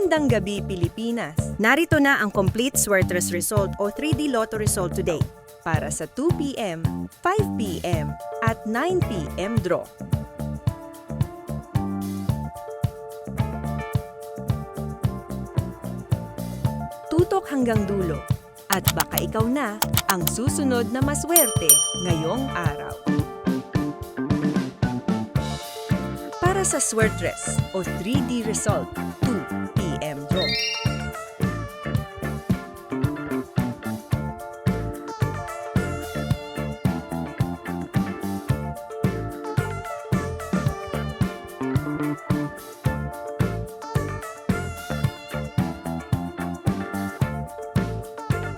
Magandang gabi, Pilipinas! Narito na ang complete Swertres result o 3D Lotto result today para sa 2 p.m., 5 p.m. at 9 p.m. draw. Tutok hanggang dulo at baka ikaw na ang susunod na maswerte ngayong araw. Para sa Swertres o 3D result, 2 p.m. draw.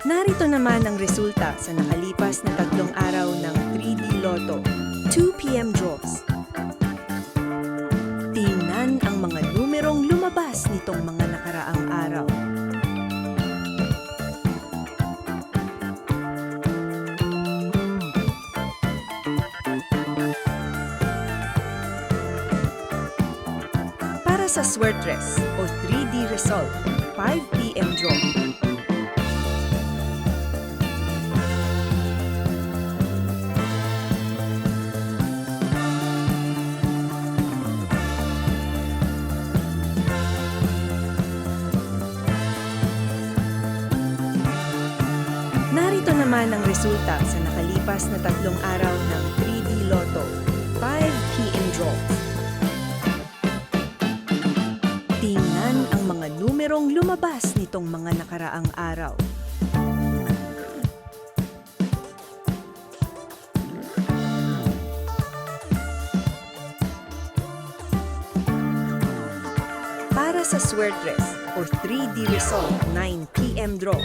Narito naman ang resulta sa nakalipas na 3 araw ng 3D Lotto, 2 p.m. draws. Tingnan ang mga numerong lumabas nitong mga nakaraang araw. Para sa Swertres o 3D result, 5 p.m. draw. Narito naman ang resulta sa nakalipas na 3 araw ng 3D Lotto, 5 p.m. draw. Tingnan ang mga numerong lumabas nitong mga nakaraang araw. Para sa Swertres o 3D result, 9 p.m. draw.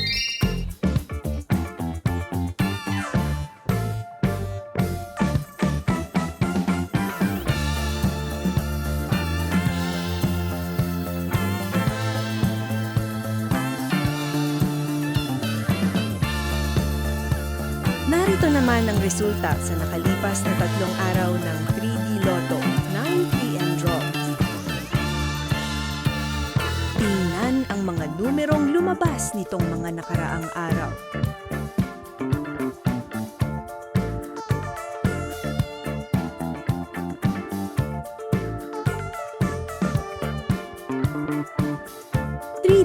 Narito naman ang resulta sa nakalipas na 3 araw ng 3D Lotto, 9 p.m. draw. Tingnan ang mga numerong lumabas nitong mga nakaraang araw.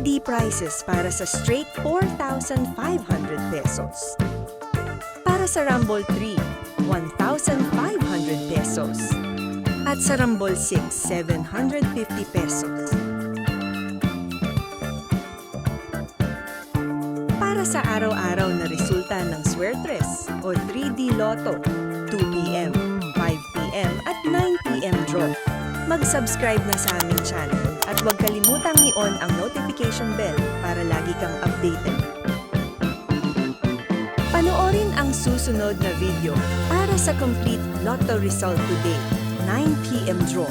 D prizes para sa straight 4,500 pesos. Para sa Rumble 3, 1,500 pesos. At sa Rumble 6, 750 pesos. Para sa araw-araw na resulta ng Swertres o 3D Lotto, 2 p.m., 5 p.m. at 9 p.m. draw, mag-subscribe na sa aming channel at huwag kalimutang i-on ang notification bell para lagi kang updated. Panoorin ang susunod na video para sa complete Lotto result today, 9 p.m. draw.